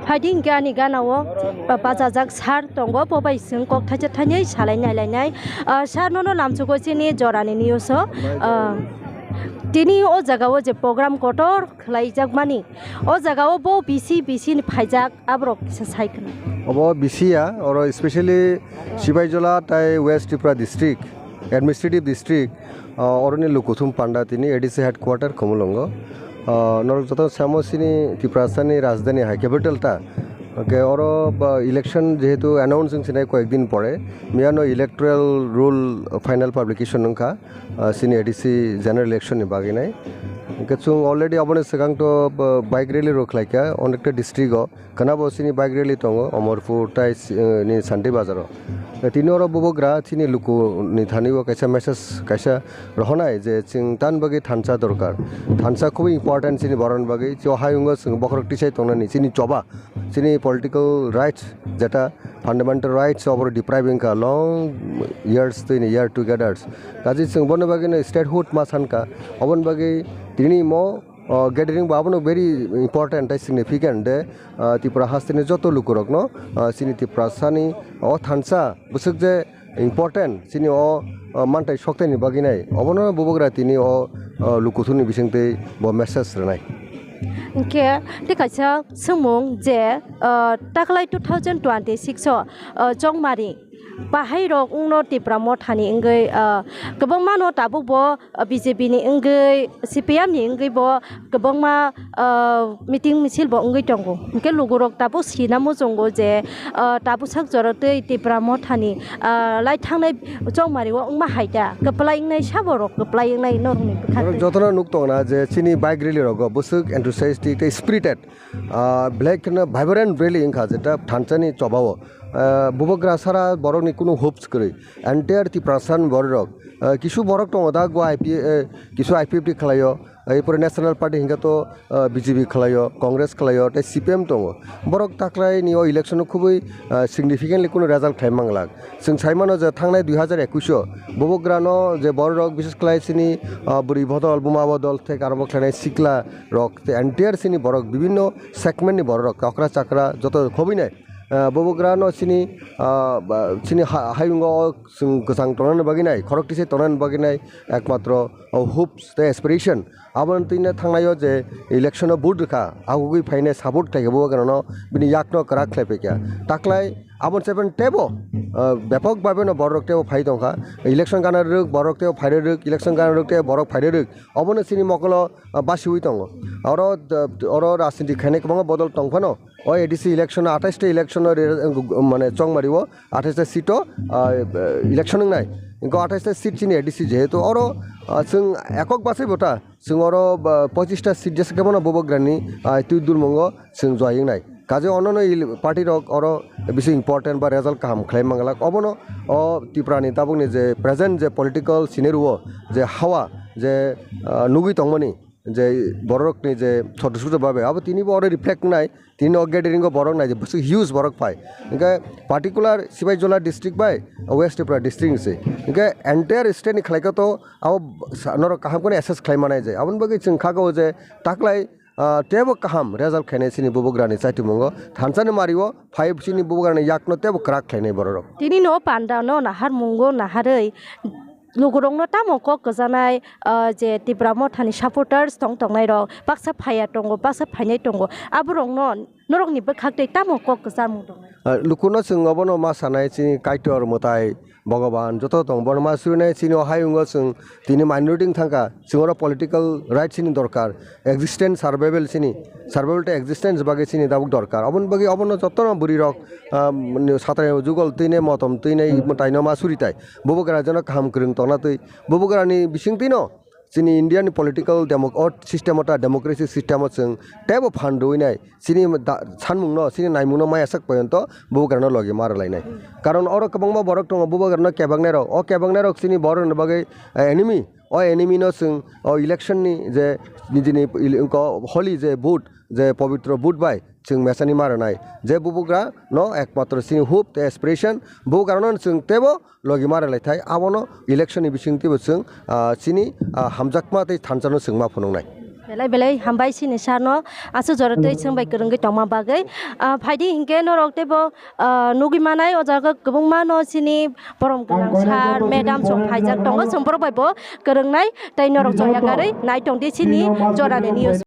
Hading gani ganawo bazajak sar tongo pobai sing kok thaje thanyai salai nai lai nai sar no namchugo chini jorani niuso tini o jagao je program kotor khlaijak mani o jagao bo bisi ni phaijak abrok kisa saikna obo bisia or especially Sibaijala tai West Tripura district administrative district oroni lukuthum panda tini ADC headquarter Khomulongo নরক যত শ্যামসিনী ত্রিপুরাস্থানী রাজধানী হাই ক্যাপিটালটা ওকে ওর election যেহেতু announcing সিনাই কয়েকদিন পরে মিয়ানো ইলেকট্রাল রুল ফাইনাল পাবলিকেশন নংখা সিনি এডিসি জেনারেল ইলেকশননি বাগিনাই চুং অলরেডি অবনে সিগাংট বাইক রেলি রোখলাইকা অনেকটা ডিস্ট্রিক্ট কানাবো সিনি বাইক রেলি দङ অমরপুর তাই नि सान्थि बाजाराव तिनि अर बबग्रा तिनि लुकु नि थानिबो कायसा मेसेज कायसा रहनाय जे चिं तान बगे थानसा दरकार थानसा खूब इम्पोर्टेंट सिनि बरन बगे जो हायुंग सिं बखरक टिसाय तंनानि सिनि चबा सिनि पॉलिटिकल राइट्स जेटा फंडामेंटल राइट्स अफ डिप्राइविंग का लॉन्ग इयर्स तिनि इयर टुगेदर्स काजि सिं बन बगे स्टेटहुड मा सानका अबन बगे तिनि मो gathering babano very important and significant de Tripura hastini joto lukurok no sini Tripura sani o thansa busuk je important sini o mantai shoktani baginai obono bobogra tini o lukuthuni bisingte bo message renai ke tikacha sumung je taklai 2026 jongmari bahai rok ungno Tripura mothani engei gobongma no tabubo BJP ni engei CPM ni engei bo gobongma meeting misil bo engei tongo ke lugurok tabu sinamo jongo je tabu sak jorotei Tripura mothani lai thangnai jongmari o ungma haida goplai ngai saborok goplai ngai norni bkhak jotona nuk tongna je chini bike rally rogo busuk enthusiastic spirited black na vibrant rally ingkha jeta thanchani chobao বুবগ্রা সারা বরকনি কোনো Hopes করে entire ত্রিপুরাসান বরক কিছু বরক দङ दा গো কিছু IPFT খেলায় এরপরে national party হিংগা তো BJP খেলায় কংগ্রেস খেলায় তাই সিপিএম দङ বরক তাকলাই নিও ইলেকশন খুবই সিগনিফিকেন্টলি কোনো রেজাল্ট খাইমাংলাক जों साइमानो जे थांनाय 2021 बुबग्रानो जे बरक बिशेष खालाय सिनि बुरि बदल बुमा बदल থেকে আরম্ভ খানাय सिकला रक एन्टायार सिनि बरक বিভিন্ন সেগমেন্টনি बरक काकरा चाकरा যত খবিনাय बबग्रानो सिनि हायुंगो जों गोजां तनान बागिनाय खरकटिसे तनान बागिनाय एकमात्र होप्स द एस्पिरेशन आबन तिने थांनायो जे इलेक्शनो बुट रखा आगुगै फाइने सापोर्ट थायो बबग्रानो बिनि याकनो करा खलायफेक्या ताकलाय आबन सेभेन टेबो ব্যাপক ভাবে ন বড় রক্তেও ফাই দংখা ইলেকশন গানার রোগ বড় রক্তেও ফাইরে রোগ ইলেকশন গানার রোগতে বড় ফাইরে রোগ অবনে সিনি মকল বাসি হই দङ অর রাজনীতি খানে কম বদল দংফানো ও এডিসি ইলেকশন 28টা ইলেকশন মানে চংমারিও 28টা সিটও ইলেকশন নাই ইনকো 28টা সিট চিনি এডিসি যেহেতু অর जों एকক बासै बता जों अर 25टा सिट जेसे केमन बबग्रानि तुइ दुरमंग जों जयिंनाय काजे अन्य पार्टी रक और बेसि इम्पोर्टेंट बा रेजल्ट काम खालाम मांगलाक अबनो अ त्रिपुरानि ताबुनि जे प्रेजेंट जे पॉलिटिकल सिनेरियो जे हावा जे नुगि तंगमनि जे बरकनि जे छोट छोट भाबे अब तिनिबो अरे रिफ्लेक्ट नाय तिनि गेदारिंग बरक नाय जे बसु हिउज बरक पाय इनका पार्टिकुलर सिबाइजला district by West Tripura district से इनका एंटायर स्टेट नि खलायक तो अब नर काहाम कोने एसेस खालामनाय जाय आबन बगे जों खागो जे ताकलाय टेबो काहाम रेजल्ट खायनाय सिनि बुबग्रानि साइटुमंगो थानसानि मारिवो 5 सिनि बुबग्रानि याकनो टेबो क्राक खायनाय बरक तिनि नो पान्डानो नाहार मुंगो नाहारै लुगुरंनो तामको गजानाय जे Tripura mothani supporters tongtongnai rok baksa phaya tongo baksa phainai tongo aburongno norokni bkhaktai tamoko gजामु dong लुकुनो जों अबनो मा सानाय चिनि काइटर मताय भगवान जत दं बरमा सुनाय चिनि हायुंग जों तिनि माइनरिटी थांका जोंर पॉलिटिकल राइट चिनि दरकार एक्जिस्टेंस सर्वाइवल चिनि सर्वाइवल टू एक्जिस्टेंस बागे चिनि दाबुक दरकार अबन बगे अबनो जतन बुरि रक सातराय जुगल तिने मतम तिने मतायनो मा सुरिताय बबग्रा जन काम करन तना तै बबग्रानि बिसिंतिनो जोंनि इन्डियानि पलिटिकल सिस्टेमता डेमोक्रेसि सिस्टेमाव जों टेबो फान्डुइनाय सिनि सानमुंनो सिनि नायमुंनो मायासक पर्यन्त बुबग्रानो लगे मारलायनाय कारण अर गोबांबा बरक दङ बुबग्रानो केबांनाय रक अ केबांनाय रक सिनि बरनो बागै एनिमी अ एनिमिनो जों इलेक्शननि जे निजिनि हलि जे भोट जे पवित्र भोट बाय जों मेसानि मारनाय जे बुबग्रा न एकमात्र सिनि होप द एस्पिरेशन बुबग्रानो जों टेबो लगे मारलायथाय आबनो इलेक्शननि बिसिंतिबो जों सिनि हामजाकमा तै थानसानो जों मा फुनंनाय belai belai hambai sini sarno asu jora tei sengbai kerenggai tongma bagai phaidi hingke norok tebo nugi manai o jaga kubungma no sini borom ganang sar madam chong phaijak tongo songborok bai bo kerengnai tei norok joya garei nai tongde sini jora ni news